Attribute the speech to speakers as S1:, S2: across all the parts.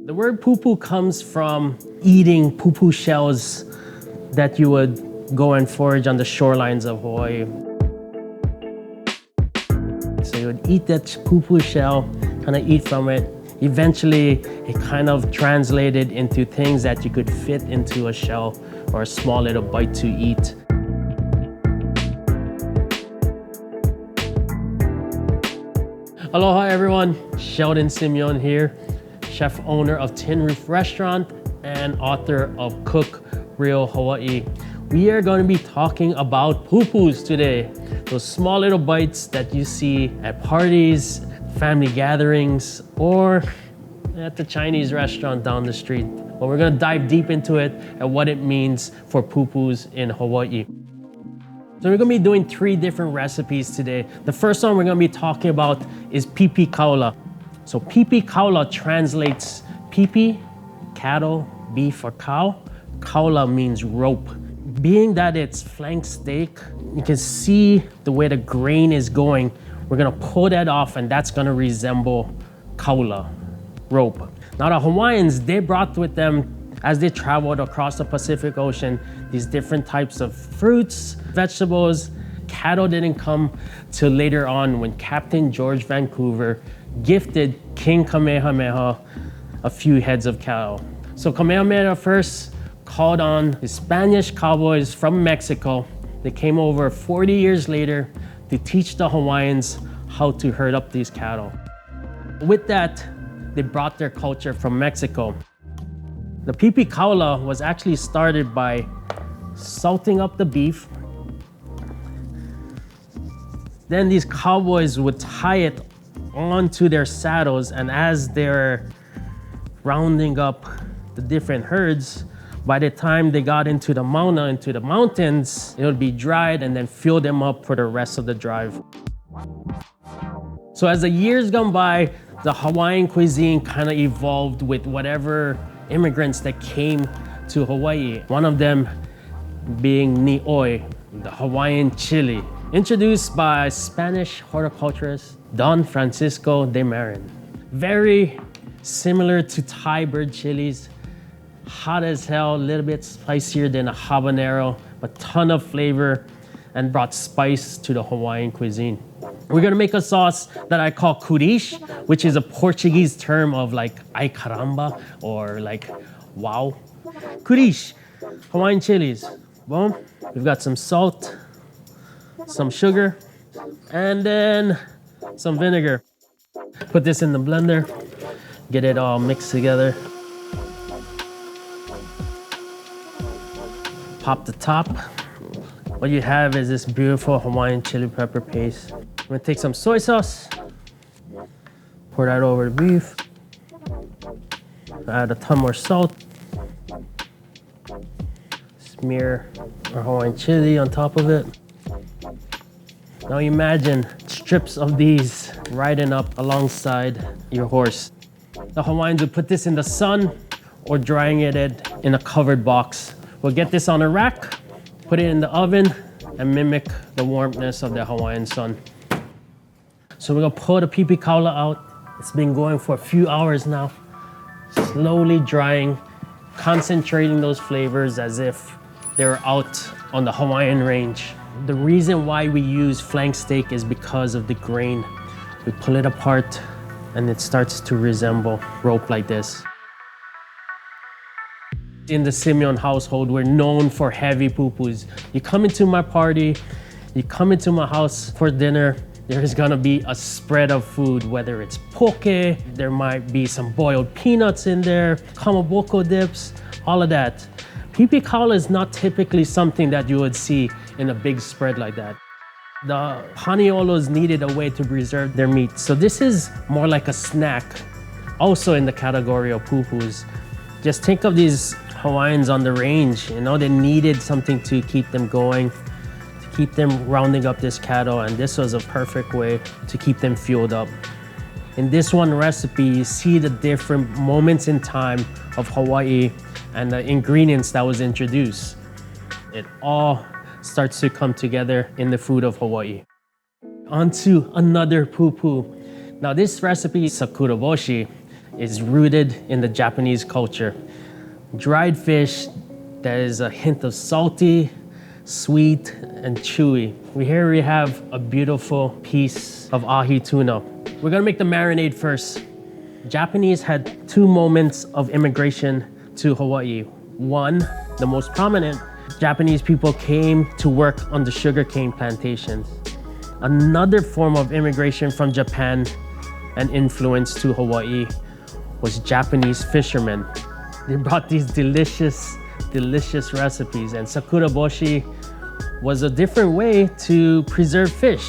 S1: The word pupu comes from eating pupu shells that you would go and forage on the shorelines of Hawaii. So you would eat that pupu shell, kind of eat from it. Eventually, it kind of translated into things that you could fit into a shell or a small little bite to eat. Aloha everyone, Sheldon Simeon here, chef owner of Tin Roof Restaurant and author of Cook Real Hawaii. We are going to be talking about pupus today. Those small little bites that you see at parties, family gatherings, or at the Chinese restaurant down the street. But we're going to dive deep into it and what it means for pupus in Hawaii. So we're going to be doing 3 different recipes today. The first one we're going to be talking about is pipikaula. So pipikaula translates pipi, cattle, beef or cow. Kaula means rope. Being that it's flank steak, you can see the way the grain is going. We're going to pull that off and that's going to resemble kaula, rope. Now the Hawaiians, they brought with them, as they traveled across the Pacific Ocean, these different types of fruits, vegetables. Cattle didn't come till later on when Captain George Vancouver gifted King Kamehameha a few heads of cattle. So Kamehameha first called on the Spanish cowboys from Mexico. They came over 40 years later to teach the Hawaiians how to herd up these cattle. With that, they brought their culture from Mexico. The pipikaula was actually started by salting up the beef. Then these cowboys would tie it onto their saddles, and as they're rounding up the different herds, by the time they got into the mountains, it would be dried and then fill them up for the rest of the drive. So as the years gone by, the Hawaiian cuisine kind of evolved with whatever immigrants that came to Hawaii. One of them being ni'oi, the Hawaiian chili, introduced by Spanish horticulturist Don Francisco de Marin. Very similar to Thai bird chilies, hot as hell, a little bit spicier than a habanero, but ton of flavor and brought spice to the Hawaiian cuisine. We're gonna make a sauce that I call kurish, which is a Portuguese term of like ay caramba or like wow. Kurish, Hawaiian chilies. Boom. We've got some salt, some sugar, and then some vinegar. Put this in the blender, get it all mixed together. Pop the top. What you have is this beautiful Hawaiian chili pepper paste. I'm gonna take some soy sauce, pour that over the beef, add a ton more salt, smear our Hawaiian chili on top of it. Now imagine strips of these riding up alongside your horse. The Hawaiians would put this in the sun or drying it in a covered box. We'll get this on a rack, put it in the oven, and mimic the warmness of the Hawaiian sun. So we're gonna pull the pipikaula out. It's been going for a few hours now. Slowly drying, concentrating those flavors as if they're out on the Hawaiian range. The reason why we use flank steak is because of the grain. We pull it apart and it starts to resemble rope like this. In the Simeon household, we're known for heavy pupus. You come into my party, you come into my house for dinner, there's gonna be a spread of food, whether it's poke, there might be some boiled peanuts in there, kamaboko dips, all of that. Pipikaula is not typically something that you would see in a big spread like that. The Paniolo's needed a way to preserve their meat. So this is more like a snack, also in the category of pupus. Just think of these Hawaiians on the range, you know, they needed something to keep them going, to keep them rounding up this cattle, and this was a perfect way to keep them fueled up. In this one recipe, you see the different moments in time of Hawaii and the ingredients that was introduced. It all starts to come together in the food of Hawaii. On to another pupu. Now this recipe is sakura boshi. is rooted in the Japanese culture. Dried fish that is a hint of salty, sweet, and chewy. Here we have a beautiful piece of ahi tuna. We're gonna make the marinade first. Japanese had two moments of immigration to Hawaii. One, the most prominent, Japanese people came to work on the sugarcane plantations. Another form of immigration from Japan and influence to Hawaii was Japanese fishermen. They brought these delicious recipes, and sakura boshi was a different way to preserve fish.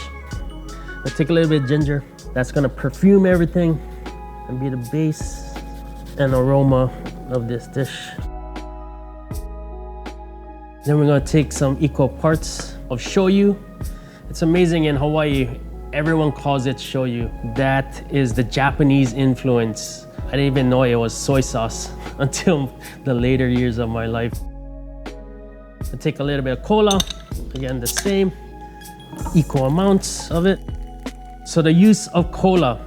S1: Let's take a little bit of ginger. That's gonna perfume everything and be the base and aroma of this dish. Then we're gonna take some equal parts of shoyu. It's amazing in Hawaii, everyone calls it shoyu. That is the Japanese influence. I didn't even know it was soy sauce until the later years of my life. I take a little bit of cola, again the same, equal amounts of it. So the use of cola,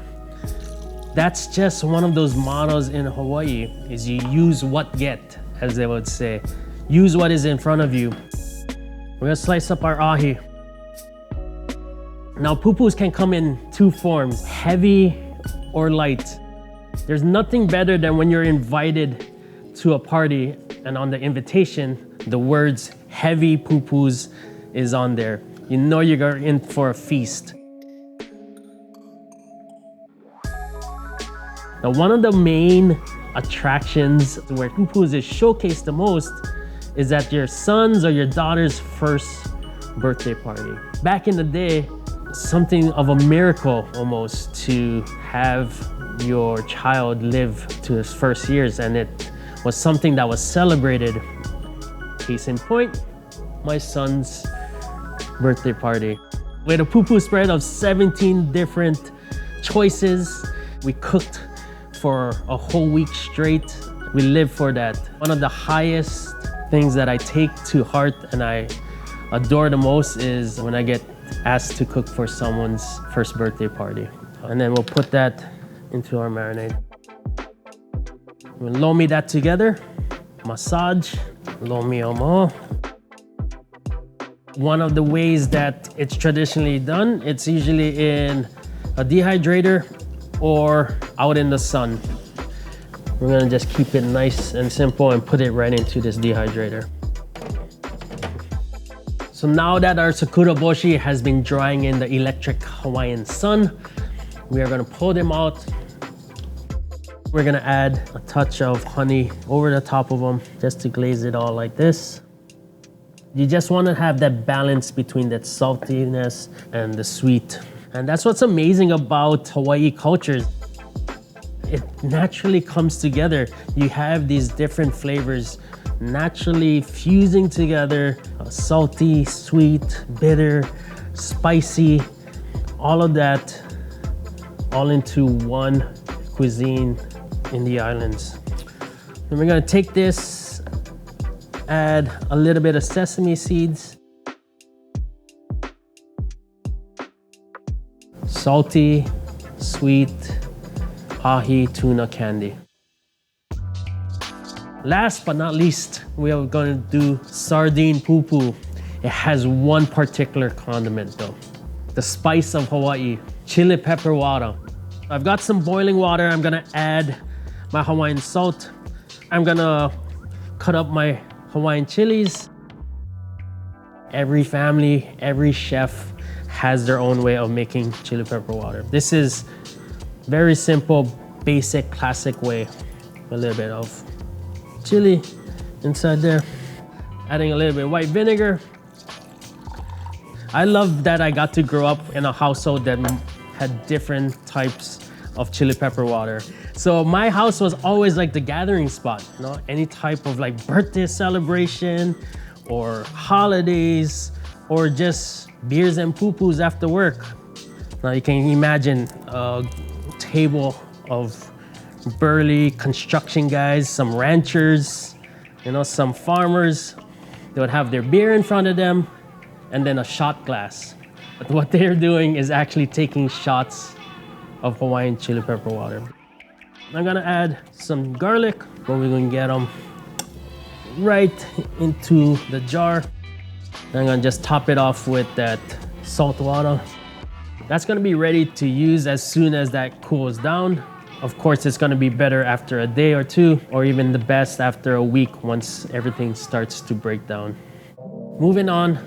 S1: that's just one of those mottos in Hawaii, is you use what get, as they would say. Use what is in front of you. We're gonna slice up our ahi. Now pupus can come in two forms, heavy or light. There's nothing better than when you're invited to a party and on the invitation, the words heavy pupus is on there. You know you're in for a feast. Now, one of the main attractions where pupus is showcased the most is at your son's or your daughter's first birthday party. Back in the day, something of a miracle almost to have your child live to his first years, and it was something that was celebrated. Case in point, my son's birthday party. We had a pupu spread of 17 different choices. We cooked for a whole week straight. We lived for that. One of the highest things that I take to heart and I adore the most is when I get asked to cook for someone's first birthday party. And then we'll put that into our marinade. We'll lomi that together, massage, lomi omo. One of the ways that it's traditionally done, it's usually in a dehydrator or out in the sun. We're gonna just keep it nice and simple and put it right into this dehydrator. So now that our sakura boshi has been drying in the electric Hawaiian sun, we are gonna pull them out. We're gonna add a touch of honey over the top of them just to glaze it all like this. You just wanna have that balance between that saltiness and the sweet. And that's what's amazing about Hawaii cultures. It naturally comes together. You have these different flavors naturally fusing together, salty, sweet, bitter, spicy, all of that, all into one cuisine in the islands. And we're gonna take this, add a little bit of sesame seeds, salty, sweet, ahi tuna candy. Last but not least, we are gonna do sardine pupu. It has one particular condiment though, the spice of Hawaii, chili pepper water. I've got some boiling water. I'm gonna add my Hawaiian salt. I'm gonna cut up my Hawaiian chilies. Every family, every chef has their own way of making chili pepper water. This is very simple, basic, classic way. A little bit of chili inside there. Adding a little bit of white vinegar. I love that I got to grow up in a household that had different types of chili pepper water. So my house was always like the gathering spot, you know, any type of like birthday celebration or holidays or just beers and pupus after work. Now you can imagine a table of burly construction guys, some ranchers, you know, some farmers. They would have their beer in front of them and then a shot glass. But what they're doing is actually taking shots of Hawaiian chili pepper water. I'm gonna add some garlic, but we're gonna get them right into the jar. I'm gonna just top it off with that salt water. That's gonna be ready to use as soon as that cools down. Of course, it's gonna be better after a day or two, or even the best after a week once everything starts to break down. Moving on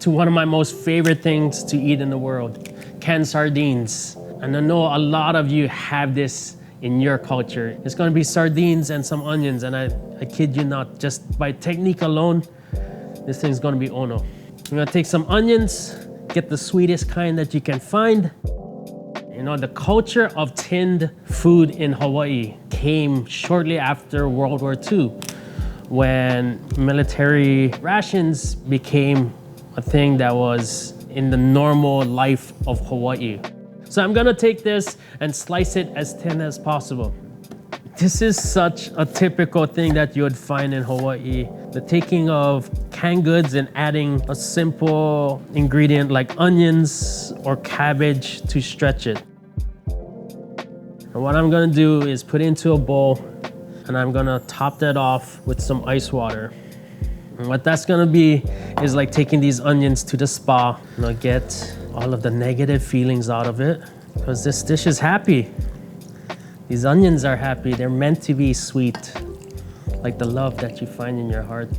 S1: to one of my most favorite things to eat in the world, canned sardines. And I know a lot of you have this in your culture. It's gonna be sardines and some onions, and I kid you not, just by technique alone, this thing's gonna be ono. I'm gonna take some onions, get the sweetest kind that you can find. You know, the culture of tinned food in Hawaii came shortly after World War II, when military rations became a thing that was in the normal life of Hawaii. So I'm gonna take this and slice it as thin as possible. This is such a typical thing that you would find in Hawaii. The taking of canned goods and adding a simple ingredient like onions or cabbage to stretch it. And what I'm gonna do is put it into a bowl, and I'm gonna top that off with some ice water. And what that's gonna be is like taking these onions to the spa, and I'll get all of the negative feelings out of it, because this dish is happy. These onions are happy. They're meant to be sweet, like the love that you find in your heart.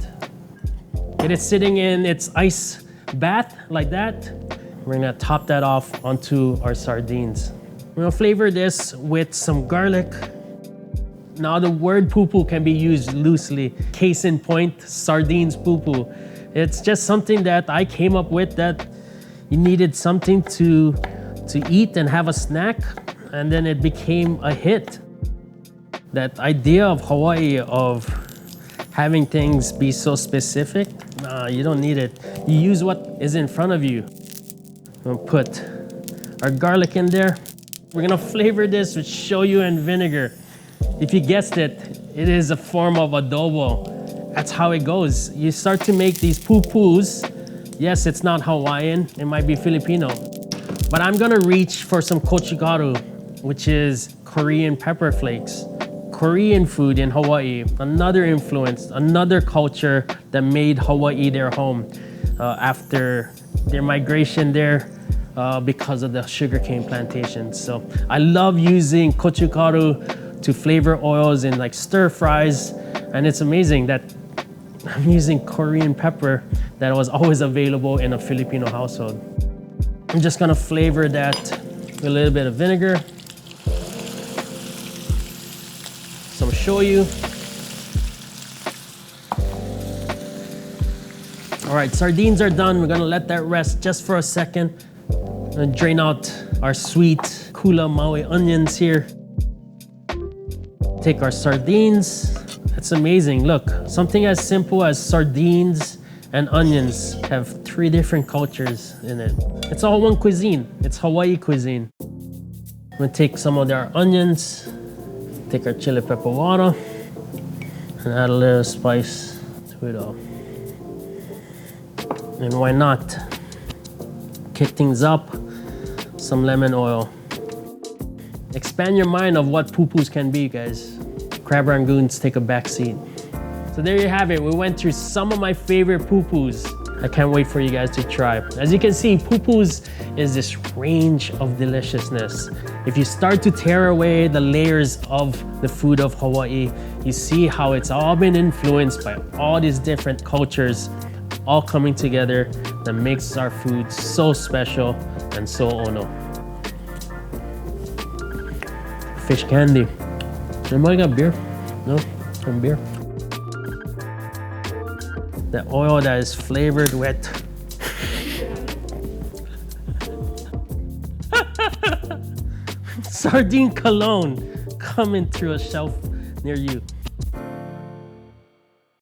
S1: It is sitting in its ice bath like that. We're gonna top that off onto our sardines. We're gonna flavor this with some garlic. Now the word pupu can be used loosely. Case in point, sardines pupu. It's just something that I came up with, that you needed something to eat and have a snack, and then it became a hit. That idea of Hawaii of having things be so specific, nah, you don't need it. You use what is in front of you. We'll put our garlic in there. We're gonna flavor this with shoyu and vinegar. If you guessed it, it is a form of adobo. That's how it goes. You start to make these pupus. Yes, it's not Hawaiian, it might be Filipino. But I'm gonna reach for some gochugaru, which is Korean pepper flakes. Korean food in Hawaii, another influence, another culture that made Hawaii their home after their migration there because of the sugarcane plantations. So I love using gochugaru to flavor oils in like stir fries, and it's amazing that I'm using Korean pepper that was always available in a Filipino household. I'm just gonna flavor that with a little bit of vinegar, some shoyu. All right, sardines are done. We're gonna let that rest just for a second. I'm gonna drain out our sweet kula Maui onions here. Take our sardines. That's amazing. Look, something as simple as sardines and onions have 3 different cultures in it. It's all one cuisine. It's Hawaii cuisine. I'm gonna take some of our onions, take our chili pepper water, and add a little spice to it all. And why not? Kick things up, some lemon oil. Expand your mind of what pupus can be, guys. Crab rangoons take a back seat. So there you have it. We went through some of my favorite pupus. I can't wait for you guys to try. As you can see, pupus is this range of deliciousness. If you start to tear away the layers of the food of Hawaii, you see how it's all been influenced by all these different cultures all coming together that makes our food so special and so ono. Fish candy. Anybody got beer? No? Some beer? The oil that is flavored with sardine cologne coming through a shelf near you.